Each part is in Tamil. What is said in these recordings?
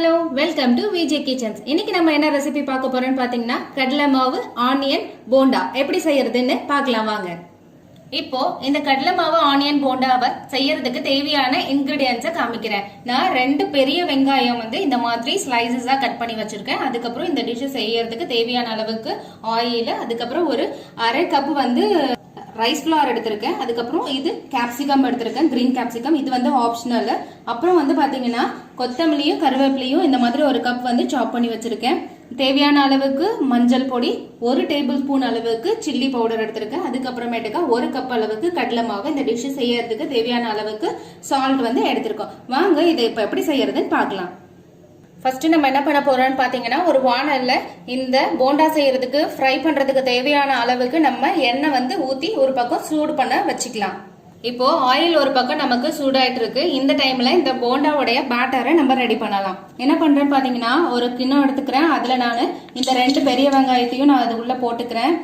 Hello welcome to VJ kitchens. இன்னைக்கு நம்ம என்ன ரெசிபி பார்க்க போறோம்னு பாத்தீங்கன்னா கடலை மாவு ஆனியன் போண்டா எப்படி செய்யறதுன்னு பார்க்கலாம் வாங்க. இப்போ இந்த கடலை மாவு ஆனியன் போண்டாவை செய்யறதுக்கு தேவையான இன்கிரிடியன்ஸை காமிக்கிறேன். நான் 2 பெரிய வெங்காயம் இந்த மாதிரி ஸ்லைசஸா கட் பண்ணி வச்சிருக்கேன். அதுக்கப்புறம் இந்த டிஷ் செய்யறதுக்கு தேவையான அளவுக்கு ஆயில், அதுக்கப்புறம் ஒரு அரை கப் ரைஸ் ஃபிளார் எடுத்திருக்கேன். அதுக்கப்புறம் இது கேப்சிகம் எடுத்திருக்கேன், கிரீன் கேப்சிகம். இது ஆப்ஷனல். அப்புறம் பாத்தீங்கன்னா கொத்தமல்லியும் கருவேப்பிலையும் இந்த மாதிரி ஒரு கப் சாப் பண்ணி வச்சிருக்கேன். தேவையான அளவுக்கு மஞ்சள் பொடி, 1 டேபிள் ஸ்பூன் அளவுக்கு சில்லி பவுடர் எடுத்திருக்கேன். அதுக்கப்புறமேட்டுக்கா 1 கப் அளவுக்கு கடலை மாவு இந்த டிஷ் செய்யறதுக்கு தேவையான அளவுக்கு சால்ட் எடுத்திருக்கோம். வாங்க இதை இப்ப எப்படி செய்யறதுன்னு பார்க்கலாம். ஃபர்ஸ்ட் நம்ம என்ன பண்ண போறோம்னு பாத்தீங்கன்னா ஒரு வானல்ல இந்த போண்டா செய்யறதுக்கு ஃப்ரை பண்றதுக்கு தேவையான அளவுக்கு நம்ம எண்ணெய் ஊத்தி ஒரு பக்கம் சூடு பண்ண வச்சுக்கலாம். இப்போ ஆயில் ஒரு பக்கம் நமக்கு சூடாயிட்டு இருக்கு. இந்த டைம்ல இந்த போண்டாவுடைய பேட்டரை நம்ம ரெடி பண்ணலாம். என்ன பண்றேன்னு பாத்தீங்கன்னா ஒரு கிண்ணம் எடுத்துக்கிறேன். அதுல நான் இந்த 2 பெரிய வெங்காயத்தையும் நான் அது உள்ள போட்டுக்கிறேன்.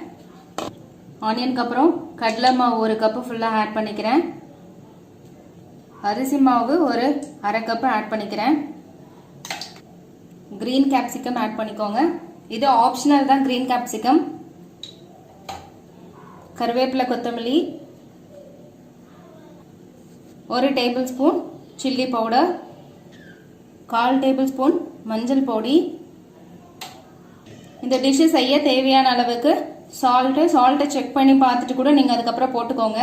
ஆனியனுக்கு அப்புறம் கடலை மாவு 1 கப் ஃபுல்லா ஆட் பண்ணிக்கிறேன். அரிசி மாவு ஒரு அரை கப் ஆட் பண்ணிக்கிறேன். கிரீன் கேப்சிகம் ஆட் பண்ணிக்கோங்க. இது ஆப்ஷனல் தான் கிரீன் கேப்சிகம். கருவேப்பிலை, கொத்தமல்லி, 1 table spoon chilli powder, 1/4 table spoon மஞ்சள் பொடி. இந்த டிஷ் செய்ய தேவையான அளவுக்கு சால்ட்டை செக் பண்ணி பார்த்துட்டு கூட நீங்க அதுக்கப்புறம் போட்டுக்கோங்க.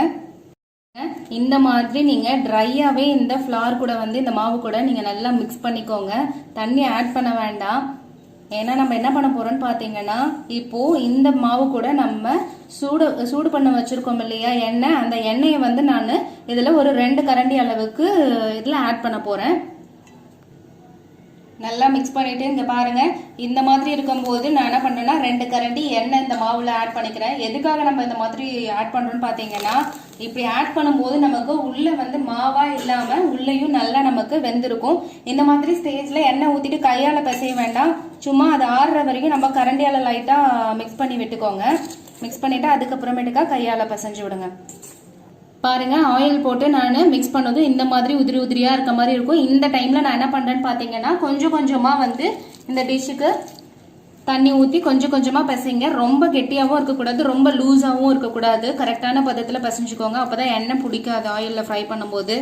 இந்த மாதிரி நீங்க ட்ரையாவே இந்த ஃபிளார் கூட இந்த மாவு கூட நீங்க நல்லா மிக்ஸ் பண்ணிக்கோங்க. தண்ணி ஆட் பண்ண வேண்டாம். ஏன்னா நம்ம என்ன பண்ண போறோம்னு பாத்தீங்கன்னா இப்போ இந்த மாவு கூட நம்ம சூடு பண்ண வச்சிருக்கோம் இல்லையா எண்ணெய், அந்த எண்ணெயை நான் இதுல ஒரு 2 கரண்டி அளவுக்கு இதுல ஆட் பண்ண போறேன். நல்லா மிக்ஸ் பண்ணிட்டு இங்க பாருங்க, இந்த மாதிரி இருக்கும்போது நான் என்ன பண்றேன்னா 2 கரண்டி எண்ணெய் இந்த மாவுல ஆட் பண்ணிக்கிறேன். எதுக்காக நம்ம இந்த மாதிரி ஆட் பண்றோம்னு பாத்தீங்கன்னா இப்படி ஆட் பண்ணும்போது நமக்கு உள்ள மாவா இல்லாம உள்ளேயும் நல்லா நமக்கு வெந்திருக்கும். இந்த மாதிரி ஸ்டேஜ்ல எண்ணெய் ஊத்திட்டு கையால பிசைய வேண்டாம். சும்மா அது ஆறுற வரைக்கும் நம்ம கரண்டியால லைட்டா மிக்ஸ் பண்ணி விட்டுக்கோங்க. மிக்ஸ் பண்ணிட்டு அதுக்கப்புறமேட்டுக்கா கையால பிசைஞ்சு விடுங்க. பாருங்க, ஆயில் போட்டு நான் மிக்ஸ் பண்ணது இந்த மாதிரி உதிரி உதிரியா இருக்க மாதிரி இருக்கும். இந்த டைம்ல நான் என்ன பண்றேன்னு பாத்தீங்கன்னா கொஞ்சம் கொஞ்சமா இந்த டிஷ்ஷுக்கு தண்ணி ஊத்தி கொஞ்சம் கொஞ்சமா பிசைங்க. ரொம்ப கெட்டியாவும் இருக்கக்கூடாது, ரொம்ப லூஸாவும் இருக்கக்கூடாது. கரெக்டான பதத்துல பிசைஞ்சுக்கோங்க. அப்பதான் எண்ணெய் பிடிக்காது ஆயில்ல ஃப்ரை பண்ணும்போது.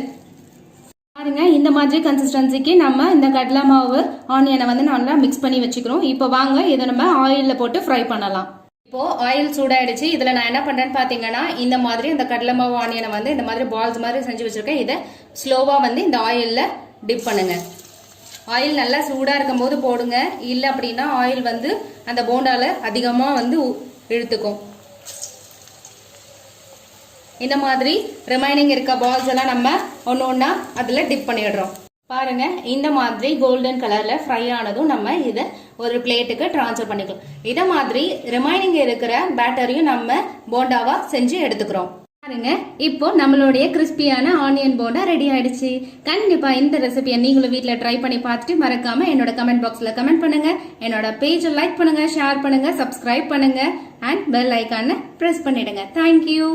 பாருங்க, இந்த மாதிரி கன்சிஸ்டன்சிக்கு நம்ம இந்த கடலை மாவு ஆனியனை நல்லா மிக்ஸ் பண்ணி வச்சுக்கிறோம். இப்போ வாங்க இதை நம்ம ஆயில்ல போட்டு ஃப்ரை பண்ணலாம். இப்போ ஆயில் சூடாயிடுச்சு. இதுல நான் என்ன பண்றேன்னு பாத்தீங்கன்னா இந்த மாதிரி இந்த கடலை மாவு ஆனியனை இந்த மாதிரி பால்ஸ் மாதிரி செஞ்சு வச்சிருக்கேன். இதை ஸ்லோவா இந்த ஆயில்ல டிப் பண்ணுங்க. ஆயில் நல்லா சூடா இருக்கும் போது போடுங்க. இல்ல அப்படின்னா ஆயில் அந்த போண்டால அதிகமா இழுத்துக்கும். இந்த மாதிரி ரிமைனிங் இருக்க பால்ஸ் எல்லாம் நம்ம ஒன்னா அதுல டிப் பண்ணிடுறோம். பாருங்க, இந்த மாதிரி கோல்டன் கலர்ல ஃப்ரை ஆனதும் நம்ம இதை ஒரு பிளேட்டுக்கு டிரான்ஸ்ஃபர் பண்ணிக்கலாம். இத மாதிரி ரிமைனிங் இருக்கிற பேட்டரையும் நம்ம போண்டாவா செஞ்சு எடுத்துக்கிறோம். பாருங்க, இப்போ நம்மளுடைய கிறிஸ்பியான ஆனியன் போண்டா ரெடி ஆயிடுச்சு. கண்டிப்பா இந்த ரெசிபியை நீங்களும் வீட்ல ட்ரை பண்ணி பார்த்துட்டு மறக்காம என்னோட கமெண்ட் பாக்ஸ்ல கமெண்ட் பண்ணுங்க. என்னோட பேஜை லைக் பண்ணுங்க, ஷேர் பண்ணுங்க, சப்ஸ்கிரைப் பண்ணுங்க அண்ட் பெல் ஐகானை பிரஸ் பண்ணிடுங்க. தேங்க்யூ.